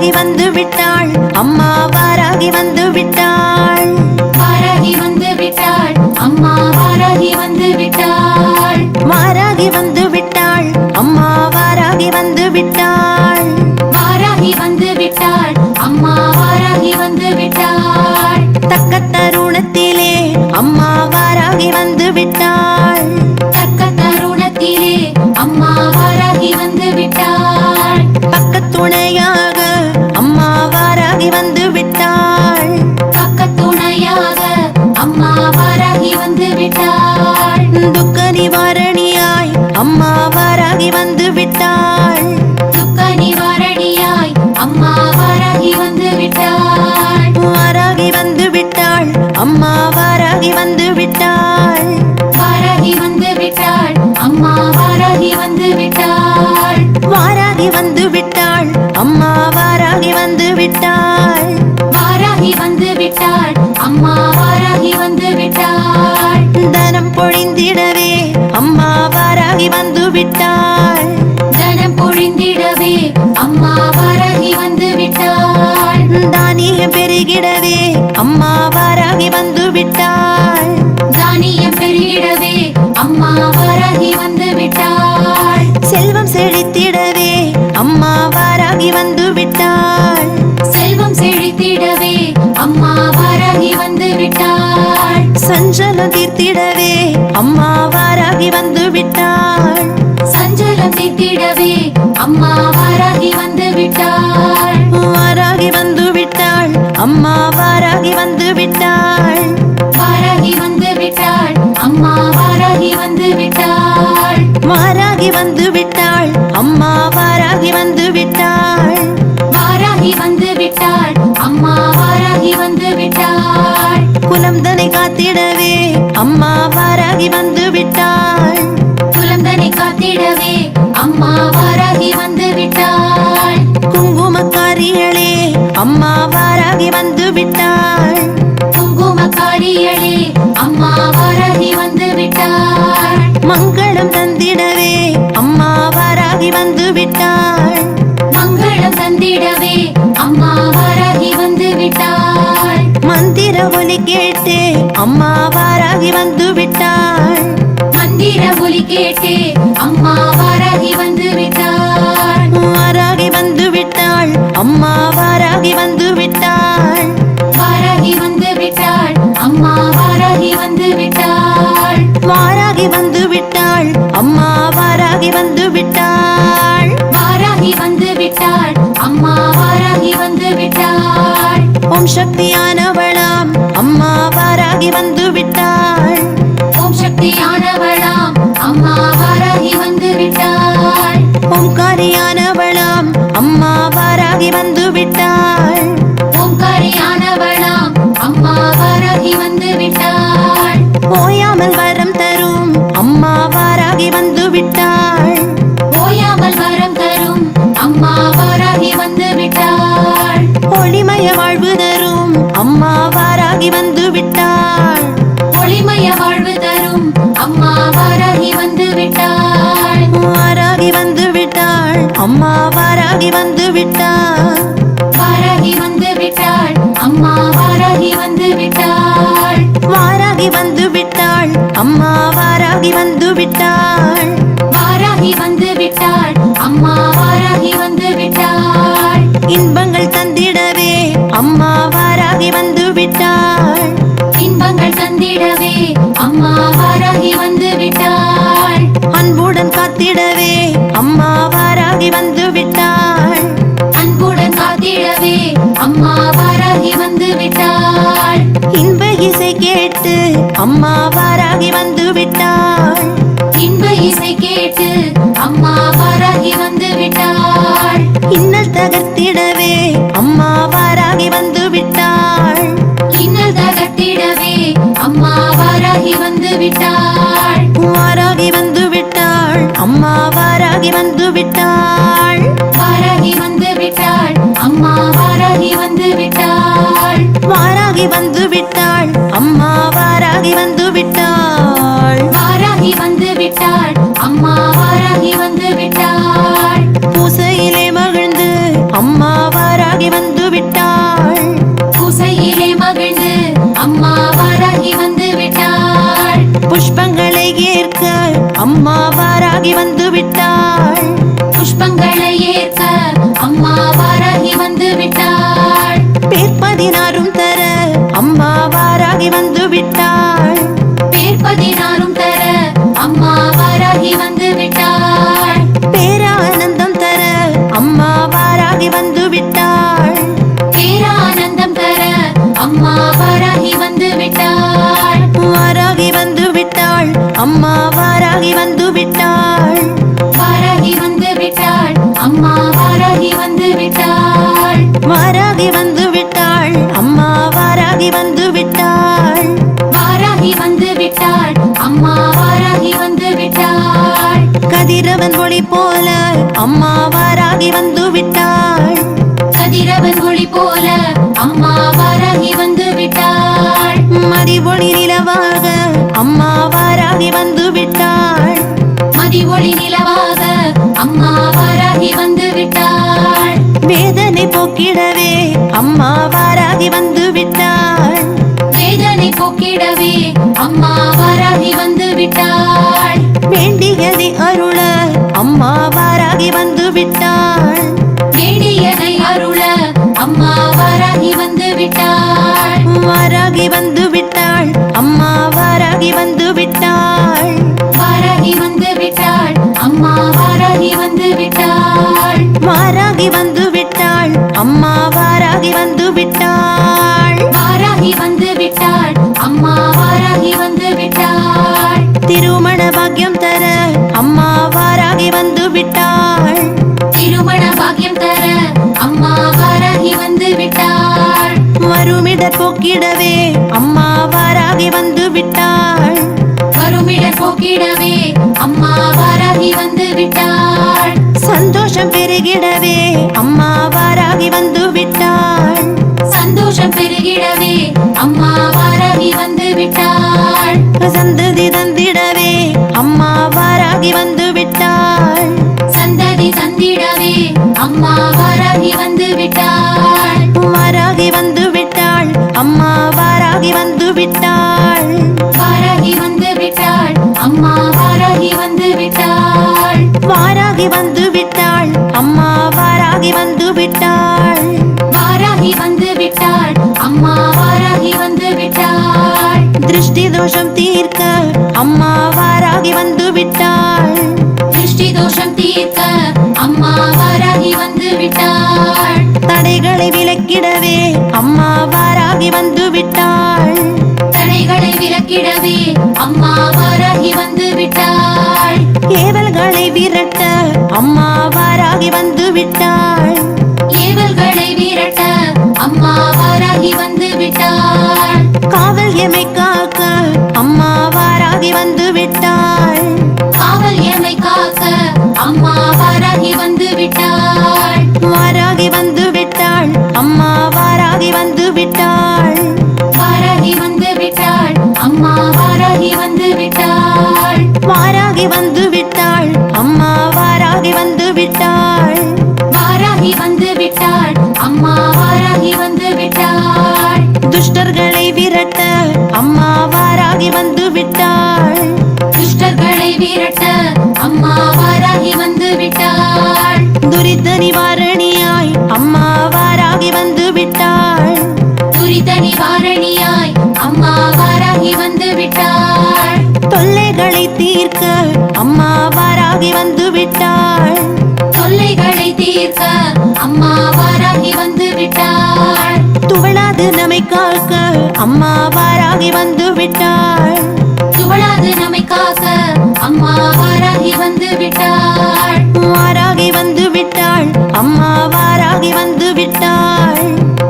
வாராகி வந்து விட்டாள், அம்மா வாராகி வந்து விட்டாள். வாராகி வந்து விட்டாள், அம்மா வாராகி வந்து விட்டாள். வாராகி வந்து விட்டாள், அம்மா வாராகி வந்து விட்டாள். வாராகி வந்து விட்டாள், அம்மா வாராகி வந்து விட்டாள். தக்க தருணத்திலே அம்மா வாராகி வந்து விட்டாள். தக்க தருணத்திலே அம்மா வாராகி வந்து விட்டாள். பக்கத்துணையாக அம்மா வாராகி வந்து விட்டாள். பக்கத்துணையாக அம்மா வாராகி வந்து விட்டாள். துக்க நிவாரணியாய் அம்மா வாராகி வந்து விட்டாள். துக்க நிவாரணியாய் அம்மா வாராகி வந்து விட்டாள். வாராகி வந்து விட்டாள், அம்மா வாராகி வந்து விட்டாள். வாராகி வந்து விட்டாள், அம்மா வாராகி வந்து விட்டாள். வாராகி வந்து விட்டாள், அம்மா வாராகி வந்து விட்டாள். வாராகி வந்து விட்டாள், அம்மா வாராகி வந்து விட்டாள். தனம் பொழிந்திடவே அம்மா வாராகி வந்து விட்டாள். தனம் பொழிந்திடவே அம்மா வாராகி வந்து விட்டாள். தானியம் பெருகிடவே அம்மா வாராகி வந்து விட்டாள். தானியம் பெருகிடவே அம்மா வாராகி வந்து விட்டாள். செல்வம் செழித்திடவே அம்மா வாராகி வந்து விட்டாள். செல்வம் செழித்திடவே அம்மா வாராகி வந்து விட்டாள். சஞ்சலம் தீர்த்திடவே அம்மா வாராகி வந்து விட்டாள். சஞ்சலம் தீர்த்திடவே அம்மா வாராகி வந்து விட்டாள். வாராகி வந்து விட்டாள், அம்மா வாராகி வந்து விட்டாள். வாராகி வந்து விட்டாள், அம்மா வாராகி வந்து விட்டாள். வாராகி வந்து விட்டாள், அம்மா வாராகி வந்து விட்டாள். வாராகி வந்து விட்டாள், அம்மா வாராகி வந்து விட்டாள். குலம் தனை காத்திடவே அம்மா வாராகி வந்து விட்டாள். குலந்தனை காத்திடவே அம்மா வாராகி வந்து விட்டாள். குங்குமக்காரிகளே அம்மா வாராகி வந்து விட்டாள். குங்குமக்காரிகளே அம்மா வாராகி வந்து விட்டாள். மங்களம் தந்திடவே அம்மா வாராகி வந்து விட்டாள். மங்களம் தந்திடவே அம்மா வாராகி வந்து விட்டாள். மந்திர ஒலி கேட்டு அம்மா வாராகி வந்து விட்டாள். மந்திர ஒலி கேட்டு அம்மா வாராகி வந்து விட்டாள். வாராகி வந்து விட்டாள், அம்மா வாராகி வந்து விட்டாள். வாராகி வந்து விட்டாள், அம்மா வாராகி வந்து விட்டாள். வாராகி வந்து விட்டாள், அம்மா வாராகி வந்து விட்டாள். வாராகி வந்து விட்டாள், அம்மா வாராகி வந்து விட்டாள். ஓம் சக்தியானவளாம் அம்மா வாராகி வந்து விட்டாள். ஓம் சக்தியானவளாம் அம்மா வாராகி வந்து விட்டாள். ஓம்காரியானவளாம் அம்மா வாராகி வந்து விட்டாள். ஓம்காரியானவளாம் அம்மா வாராகி வந்து விட்டாள். ஓயாமல் வரம் தரும் அம்மா வாராகி வந்து விட்டாள். ஓயாமல் வரம் தரும் அம்மா வாராகி வந்து விட்டாள். ஒளிமய வாழ்வு தரும் அம்மா வாராகி வந்து விட்டாள். ஒளிமய வாழ்வு தரும் அம்மா வாராகி வந்து விட்டாள். வாராகி வந்து விட்டாள், அம்மா வாராகி வந்து விட்டாள். வாராகி வந்து விட்டாள், அம்மா வாராகி வந்து விட்டாள். வாராகி வந்து விட்டாள், அம்மா வாராகி வந்து விட்டாள். வாராகி வந்து விட்டாள், அம்மா வாராகி வந்து விட்டாள். இன்பங்கள் தந்திடவே அம்மா வாராகி வந்து விட்டாள். இன்பங்கள் தந்திடவே அம்மா வாராகி வந்து விட்டாள். அன்புடன் காத்திடவே அம்மா வாராகி வந்து விட்டாள். அன்புடன் காத்திடவே அம்மா வாராகி வந்து விட்டாள். இன்ப இசை கேட்டு அம்மா வாராகி வந்து விட்டாள். இன்ப இசை கேட்டு அம்மா வாராகி வந்து விட்டாள். இன்னல் தகர்த்திடவே அம்மா வாராகி வந்து விட்டாள். இன்னல் தகர்த்திடவே அம்மா வாராகி வந்து விட்டாள். வாராகி வந்து விட்டாள், அம்மா வாராகி வந்து விட்டாள். வாராகி வந்து விட்டாள், அம்மா வாராகி வந்து விட்டாள். வாராகி வந்து விட்டாள், அம்மா வாராகி வந்து விட்டாள். வாராகி வந்து விட்டாள், அம்மா வாராகி வந்து விட்டாள். பூசையிலே மகிழ்ந்து அம்மா வாராகி வாராகி வந்து விட்டாள் அம்மா வாராகி வந்து விட்டாள் வாராகி வந்து விட்டாள் அம்மா வாராகி வந்து விட்டாள் கதிரவன் ஒளி போல அம்மா வாராகி வந்து விட்டாள் கதிரவன் ஒளி போல அம்மா வாராகி வந்து விட்டாள் மதி ஒளி நிலவாக அம்மா வாராகி வந்து விட்டாள் மதி ஒளி நிலவாக அம்மா வாராகி வந்து விட்டாள் வேதனை போக்கிடவே அம்மா வாராகி வந்து விட்டாள் வேதனை போக்கிடவே அம்மா வாராகி வந்து விட்டாள் வேண்டியதை அருள அம்மா வாராகி வந்து விட்டாள் வேண்டியதை அருள அம்மா வாராகி வந்து விட்டாள் வாராகி வந்து விட்டாள் அம்மா வாராகி வந்து விட்டாள் வாராகி வந்து விட்டாள் அம்மா வாராகி வந்து விட்டாள் வாராகி வந்து விட்டாள் அம்மா வாராகி வந்து விட்டாள் வாராகி வந்து விட்டாள் அம்மா வாராகி வந்து விட்டாள் திருமண பாக்கியம் தர அம்மா வாராகி வந்து விட்டாள் திருமண பாக்கியம் தர அம்மா வாராகி வந்து விட்டாள் வருமிடர் போக்கிடவே அம்மா வாராகி வந்து விட்டாள் வருமிடர் போக்கிடவே அம்மா வாராகி வந்து விட்டாள் சந்தோஷம் பெருகிடவே அம்மா வாராகி வந்து விட்டாள் சந்தோஷம் பெருகிடவே அம்மா வாராகி வந்து விட்டாள் சந்ததி தந்திடவே அம்மா வாராகி வந்து விட்டாள் சந்ததி தந்திடவே அம்மா வாராகி வந்து விட்டாள் வாராகி வந்து விட்டாள் அம்மா வாராகி வந்து விட்டாள் வாராகி வந்து விட்டாள் அம்மா வாராகி வந்து விட்டாள் வாராகி வந்து விட்டாள் அம்மா வாராகி வந்து விட்டாள் வாராகி வந்து விட்டாள் அம்மா வாராகி வந்து விட்டாள் திருஷ்டி தோஷம் தீர்க்க அம்மா வாராகி வந்து விட்டாள் திருஷ்டி தோஷம் தீர்க்க அம்மா வாராகி வந்து விட்டாள் தடைகளை விலக்கிடவே அம்மா வாராகி வந்து விட்டாள் தடைகளை விலக்கிடவே அம்மா வாராகி வந்து விட்டாள் ஏவல்களை விரட்ட அம்மா வாராகி வந்து விட்டாள் ஏவல்களை விரட்ட அம்மா வாராகி வந்து விட்டாள் காவல் எமை காக்க அம்மா வாராகி வந்து விட்டாள் காவல் எமை காக்க அம்மா வாராகி வந்து விட்டாள் வாராகி வந்து விட்டாள் அம்மா வாராகி வந்து விட்டாள் வாராகி வந்து விட்டாள் அம்மா வாராகி வந்து விட்டாள் வாராகி வந்து விட்டாள் அம்மா வாராகி வந்து விட்டாள் வாராகி வந்து விட்டாள் அம்மா வாராகி வந்து விட்டாள் துஷ்டர்களை விரட்ட அம்மா வாராகி வந்து விட்டாள் துஷ்டர்களை விரட்ட அம்மா வாராகி வந்து விட்டாள் துரித நிவாரணியாய் அம்மா வாராகி வந்து விட்டாள் துரித நிவாரணியாய் அம்மா வாராகி வந்து விட்டாள் தொல்லைகளை தீர்க்க அம்மா வாராகி வந்து விட்டாள் தொல்லைகளை தீர்க்க அம்மா வாராகி வந்து விட்டாள் துவளாது நம்மை காக்க அம்மா வாராகி வந்து விட்டாள் துவளாது நம்மை காக்க அம்மா வாராகி வந்து விட்டாள் வாராகி வந்து விட்டாள் அம்மா வாராகி வந்து விட்டாள்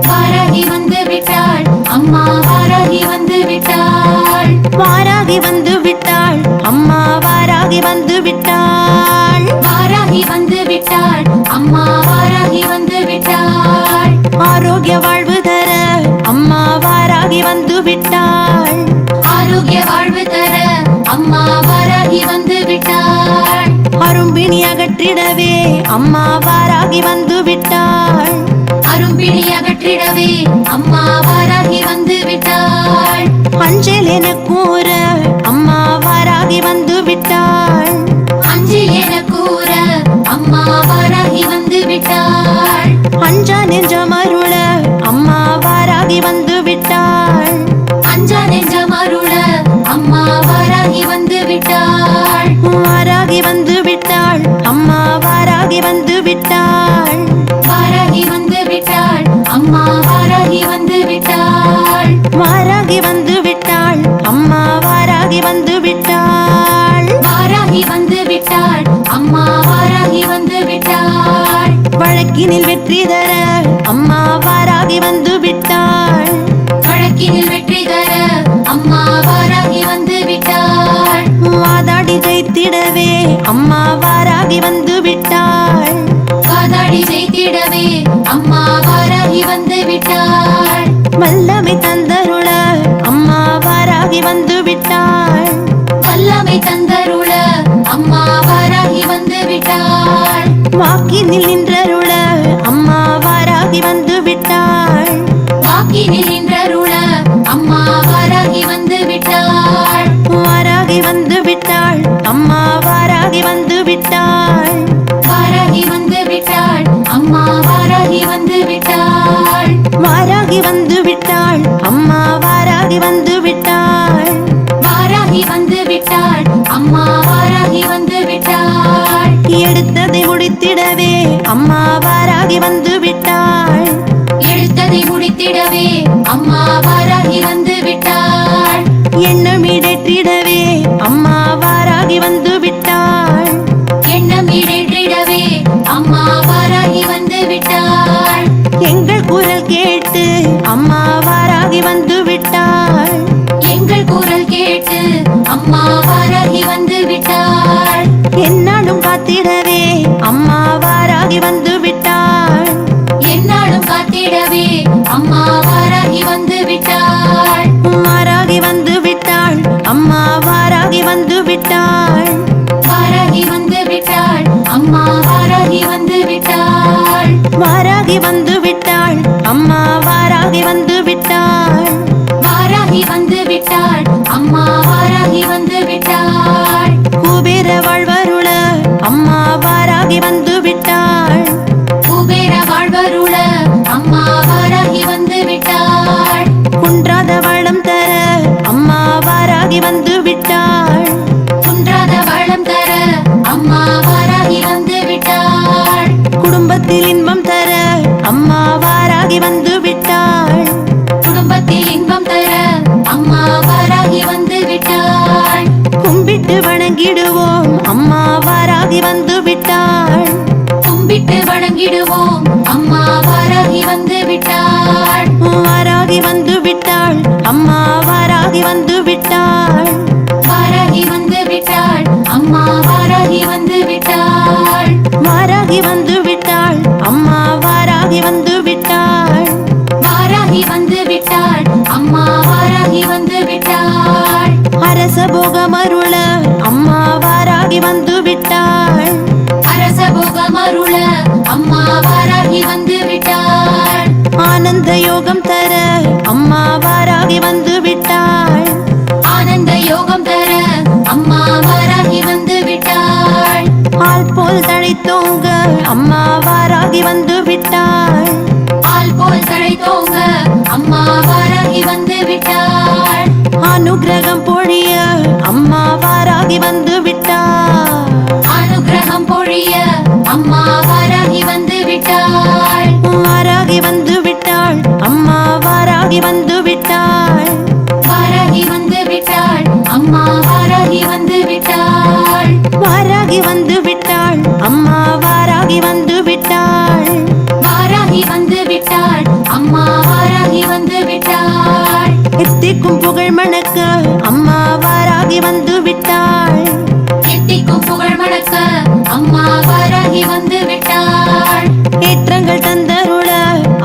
வாராகி வந்து விட்டாள் அம்மா வாராகி வந்து விட்டாள் வாராகி வந்து விட்டாள் அம்மா வாராகி வந்து விட்டாள் வாராகி வந்து விட்டாள் அம்மா வாராகி வந்து விட்டாள் ஆரோக்கிய வாழ்வு தர அம்மா வாராகி வந்து விட்டாள் ஆரோக்கிய வாழ்வு தர அம்மா வாராகி வந்து விட்டாள் அரும்பிணி அகற்றிடவே அம்மா வாராகி வந்து விட்டாள் அரும்பிணி அகற்றிடவே அம்மா வாராகி வந்து விட்டாள் அஞ்சல் என கூற அம்மா வாராகி வந்து விட்டாள் அஞ்சில் என கூற அம்மா வாராகி வந்து விட்டாள் அஞ்சா நெஞ்சம் அருள அம்மா வாராகி வந்து விட்டாள் அஞ்சா நெஞ்சம் அருள அம்மா வாராகி வந்து விட்டாள் வாராகி வந்து விட்டாள் அம்மா வாராகி வந்து விட்டாள் வாராகி வந்து விட்டாள் அம்மா வாராகி வந்து விட்டாள் வாராகி வந்து விட்டாள் அம்மா வாராகி வந்து விட்டாள் வாராகி வந்து விட்டாள் அம்மா வாராகி வந்து விட்டாள் வழக்கினில் வெற்றி தர அம்மா வாராகி வந்து விட்டாள். வழக்கினில் வெற்றி தர அம்மா வாராகி வந்து விட்டாள். வாதாடி ஜெயித்திடவே அம்மா வாராகி வந்து விட்டாள். வாதாடி ஜெயித்திடவே அம்மா வாராகி வந்து விட்டாள். வல்லமை தந்தருள அம்மா வாராகி வந்து விட்டாள். வல்லமை தந்தருள அம்மா வாராகி வந்து விட்டாள். வாக்கினில் நின்றருள அம்மா வாராகி வந்து விட்டாள். வாக்கினில் நின்றருள அம்மா வாராகி வந்து விட்டாள். வாராகி வந்து விட்டாள் அம்மா வாராகி வந்து விட்டாள். வாராகி வந்து விட்டாள் அம்மா வாராகி வந்து விட்டாள். வாராகி வந்து விட்டாள் அம்மா வாராகி வந்து விட்டாள். வாராகி வந்து விட்டாள் அம்மா வாராகி வந்து விட்டாள். எடுத்ததை முடித்திடவே அம்மா வாராகி வந்து விட்டாள். எடுத்ததை முடித்திடவே அம்மா வாராகி வந்து விட்டாள். எண்ணம் இடற்றிடவே அம்மா வாராகி வந்து விட்டாள். எண்ணம் ஈடேற்றிடவே அம்மா வாராகி வந்து விட்டாள். எங்கள் குரல் கேட்டு அம்மா வாராகி வந்து விட்டாள். எங்கள் குரல் கேட்டு அம்மா வாராகி வந்து விட்டாள். என்னாலும் காத்திடவே அம்மா வாராகி வந்து விட்டாள். என்னாலும் காத்திடவே அம்மா வாராகி வந்து விட்டாள். வாராகி வந்து விட்டாள் அம்மா வாராகி வந்து விட்டாள். வாராகி வந்து விட்டாள் அம்மா வாராகி வந்து விட்டாள். வாராகி வந்து விட்டாள் அம்மா வாராகி வந்து விட்டாள். வாராகி வந்து விட்டாள் அம்மா வாராகி வந்து விட்டாள். குபேர வாழ்வருள அம்மா வாராகி வந்து விட்டாள். குபேர வாழ்வருள அம்மா வாராகி வந்து விட்டாள். குன்றாத வளம் தர அம்மா வாராகி வந்து விட்டாள். குன்றாத வளம் தர அம்மா வாராகி வந்து விட்டாள். குடும்பத்தில் இன்பம் தர அம்மா வாராகி வந்து விட்டாள். குடும்பத்தில் இன்பம் தர அம்மா வாராகி வந்து விட்டாள். கும்பிட்டு வணங்கிடுவோம் அம்மா வாராகி வந்து விட்டாள். கும்பிட்டு வணங்கிடுவோம் அம்மா வாராகி வந்து விட்டாள். வாராகி வந்து விட்டாள் அம்மா வாராகி வந்து விட்டாள். வாராகி வந்து விட்டாள் அம்மா வாராகி வந்து விட்டாள். வாராகி வந்து விட்டாள் அம்மா வாராகி வந்து விட்டாள். வாராகி வந்து விட்டாள் அம்மா வாராகி வந்து விட்டாள். அரச போகம் அருள அம்மா வாராகி வந்து விட்டாள். அரச போகம் அருள அம்மா வாராகி வந்து விட்டாள். ஆனந்த யோகம் தர அம்மா வாராகி வந்து விட்டாள். ஆனந்த யோகம் தர அம்மா வாராகி வந்து விட்டாள். ஆள் போல் தழைத்தோங்க அம்மா வாராகி வந்து விட்டாள். ஆள் போல் தழைத்தோங்க அம்மா வாராகி வந்து விட்டாள். அனுக்கிரகம் பொழிய அம்மா வாராகி வந்து விட்டாள். அனுக்கிரகம் பொழிய அம்மா வாராகி வந்து விட்டாள். வாராகி வந்து விட்டாள் அம்மா வாராகி வந்து விட்டாள். வாராகி வந்து விட்டாள் அம்மா வாராகி வந்து விட்டாள். வாராகி வந்து விட்டாள் அம்மா வாராகி வந்து விட்டாள். வாராகி வந்து விட்டாள் அம்மா வாராகி வந்து விட்டாள். எத்திக்கும் புகழ் மணக்க அம்மா வாராகி வந்து விட்டாள். எத்திக்கும் புகழ் மணக்க அம்மா வாராகி வந்து விட்டாள். ஏற்றங்கள் தந்தருள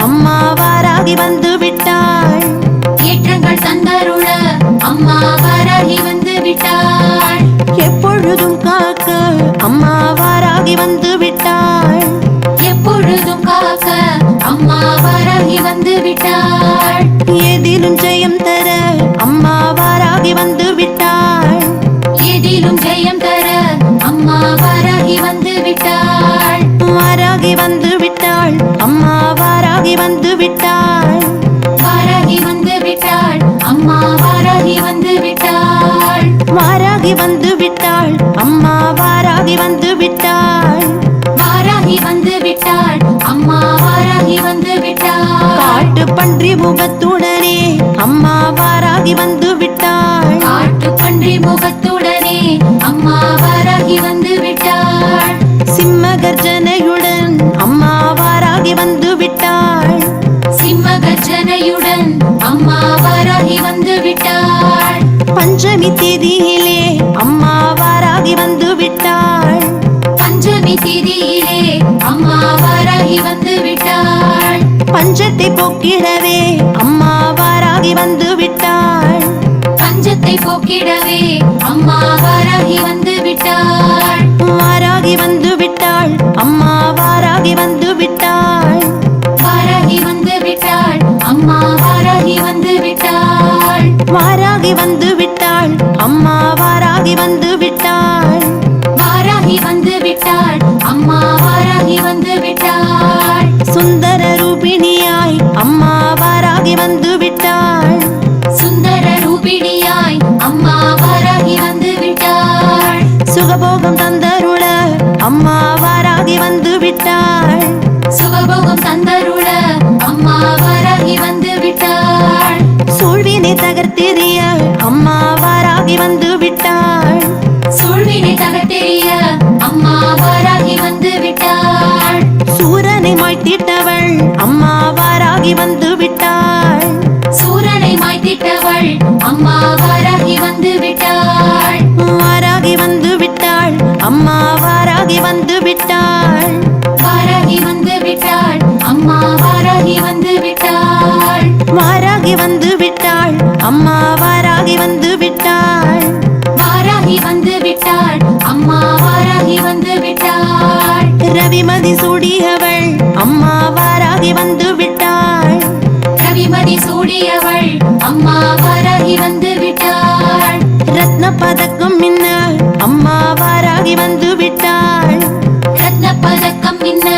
அம்மா வாராகி வந்து விட்டாள். ஏற்றங்கள் தந்தருள அம்மா வாராகி வந்து விட்டாள். எப்பொழுதும் காக்க அம்மா வாராகி வந்து விட்டாள். எப்பொழுதும் காக்க அம்மா வாராகி வந்து விட்டாள். எதிலும் ஜெயம் தர அம்மா வாராகி வந்து விட்டாள். எதிலும் ஜெயம் தர அம்மா வாராகி வந்து விட்டாள். வாராகி வந்து விட்டாள் அம்மா வாராகி வந்து விட்டாள். வாராகி வந்து விட்டாள் அம்மா வாராகி வந்து விட்டாள். வாராகி வந்து விட்டாள் அம்மா வாராகி வந்து விட்டாள். வாராகி வந்து விட்டாள் அம்மா வாராகி வந்து விட்டாள். காட்டு பன்றி முகத்துடனே அம்மா வாராகி வந்து விட்டாள். காட்டு பன்றி முகத்துடனே அம்மா வாராகி வந்து விட்டாள். சிம்ம கர்ஜனையுடன் அம்மா வாராகி வந்து விட்டாள். பஞ்சமி தேதியிலே அம்மா வாராகி வந்து விட்டாள். பஞ்சமி திதியிலே அம்மா வாராகி வந்து விட்டாள். பஞ்சத்தை போக்கிடவே அம்மா வாராகி வந்து விட்டாள். பஞ்சத்தை போக்கிடவே அம்மா வாராகி வந்து விட்டாள். வாராகி வந்து விட்டாள் அம்மா வாராகி வந்து விட்டாள். வாராகி வந்து விட்டாள் அம்மா வாராகி வந்து விட்டாள். வாராகி வந்து விட்டாள் அம்மா வாராகி வந்து விட்டாள். வாராகி வந்து விட்டாள் அம்மா வாராகி வந்து விட்டாள். சுந்தர ரூபிணியாய் அம்மா வாராகி வந்து விட்டாள். சுந்தர ரூபிணியாய் அம்மா வாராகி வந்து விட்டாள். சுகபோகம் தந்தருள அம்மா வாராகி வந்து விட்டாள். சுகபோகம் தந்தருள அம்மா வாராகி வந்து விட்டாள். சூழ்வினை தகர்த்தெறிய அம்மா வாராகி வந்து விட்டாள். சூழ்வினை தகர்த்தெறிய அம்மா வாராகி வந்து விட்டாள். சூரனை மாய்த்திட்டவள் அம்மா வாராகி வந்து விட்டாள். சூரனை மாய்த்திட்டவள் அம்மா வாராகி வந்து விட்டாள். வாராகி வந்து விட்டாள் அம்மா வாராகி வந்து விட்டாள். வாராகி வந்து விட்டாள் அம்மா வாராகி வந்து விட்டாள். வாராகி வந்து விட்டாள் அம்மா வாராகி வந்து விட்டாள். வாராகி வந்து விட்டாள் அம்மா வாராகி வந்து விட்டாள். ரவிமதி சூடியவள் அம்மா வாராகி வந்து விட்டாள். ரவிமதி சூடியவள் அம்மா வாராகி வந்து விட்டாள். ரத்ன பதக்கம் மின்ன அம்மா வாராகி வந்து விட்டாள். ரத்ன பதக்கம் மின்ன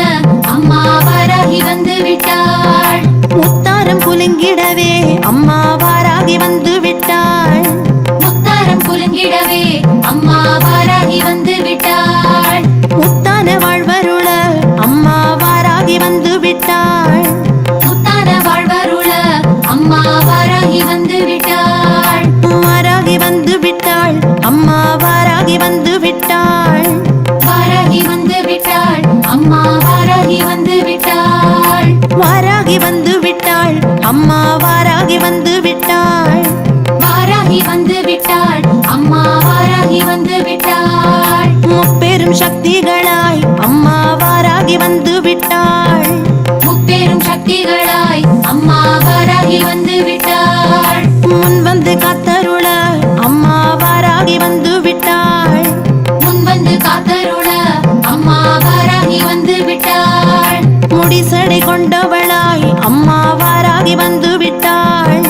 அம்மா வாராகி வந்து விட்டாள். முத்தாரம் குலுங்கிடவே அம்மா வாராகி வந்து விட்டாள். முத்தாரம் குலுங்கிடவே அம்மா வாராகி வந்து விட்டாள். முத்தான வாழ்வருள அம்மா வாராகி வந்து விட்டாள். முத்தான வாழ்வருள அம்மா வாராகி வந்து விட்டாள். வாராகி வந்து விட்டாள் அம்மா வாராகி வந்து விட்டாள். வாராகி வந்து விட்டாள் அம்மா வாராகி வந்து விட்டாள். வாராகி வந்து விட்டாள் அம்மா வாராகி வந்து விட்டாள். வாராகி வந்து விட்டாள் அம்மா வாராகி வந்து விட்டாள். முப்பெரும் சக்திகளாய் அம்மா வாராகி வந்து விட்டாள். முப்பெரும் சக்திகளாய் அம்மா வாராகி வந்து விட்டாள். முன் வந்து காத்தருள அம்மா வாராகி வந்து விட்டாள். முன் வந்து காத்தருள அம்மா வாராகி வந்து விட்டாள். முடிசடை கொண்டவளாய் அம்மா வாராகி வந்து விட்டாள்.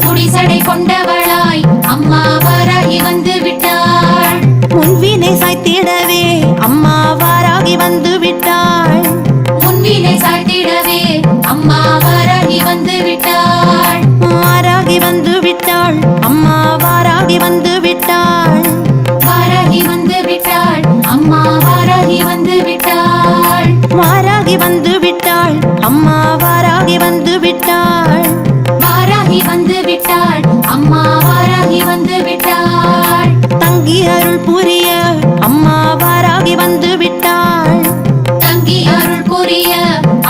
முடிசடை கொண்டவளாய் அம்மா வாராகி வந்து விட்டாள். முன்வினை சாய்த்திடவே அம்மா வாராகி வந்து விட்டாள். முன்வினை சாய்த்திடவே அம்மா வாராகி வந்து விட்டாள். வாராகி வந்து விட்டாள் அம்மா வாராகி வந்து விட்டாள். வாராகி வந்து விட்டாள் அம்மா வாராகி வந்து விட்டாள். வாராகி வந்து விட்டாள் அம்மா வாராகி வந்து விட்டாள். வாராகி வந்து விட்டாள் அம்மா வாராகி வந்து விட்டாள். தங்கி அருள் புரிய அம்மா வாராகி வந்து விட்டாள். தங்கி அருள் புரிய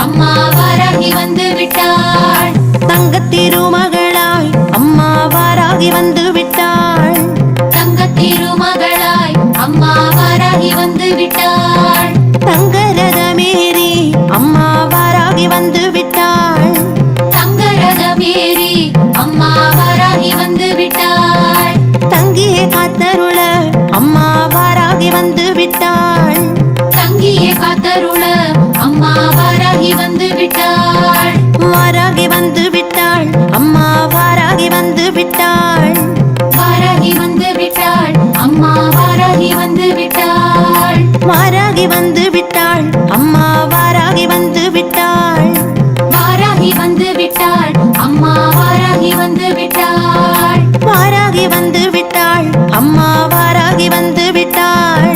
அம்மா வாராகி வந்து விட்டாள். தங்கத் திருமகளாய் அம்மா வாராகி வந்து விட்டாள். தங்கத் திருமகளாய் அம்மா வாராகி வந்து விட்டாள். தங்கரதமேறி அம்மா வாராகி வந்து விட்டாள். தங்கரதமேறி அம்மா வாராகி வந்து விட்டாள். தங்கியே காத்தருள அம்மா வாராகி வந்து விட்டாள். தங்கியே காத்தருள அம்மா வாராகி வந்து விட்டாள். வாராகி வந்து விட்டாள் அம்மா வாராகி வந்து விட்டாள். வாராகி வந்து விட்டாள் அம்மா வாராகி வந்து விட்டாள். வாராகி வந்து விட்டாள் அம்மா வாராகி வந்து விட்டாள். வாராகி வந்து விட்டாள் அம்மா வாராகி வந்து விட்டாள். வாராகி வந்து விட்டாள் அம்மா வாராகி வந்து விட்டாள்.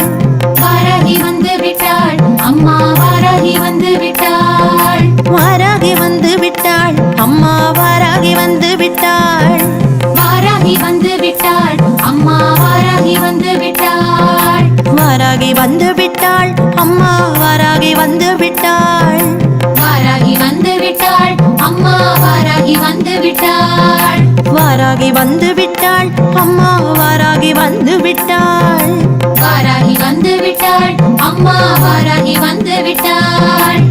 வாராகி வந்து விட்டாள் அம்மா வாராகி வந்து விட்டாள். வாராகி வந்து விட்டாள் அம்மா வாராகி வந்து விட்டாள். வாராகி வந்து விட்டாள் அம்மா வாராகி வந்து விட்டாள். வாராகி வந்து விட்டாள் அம்மா வாராகி வந்து விட்டாள். வாராகி வந்து விட்டாள் அம்மா வாராகி வந்து விட்டாள். வாராகி வந்து விட்டாள் அம்மா வந்து விட்டாள் வாராகி வந்து விட்டாள் அம்மா வாராகி வந்து விட்டாள்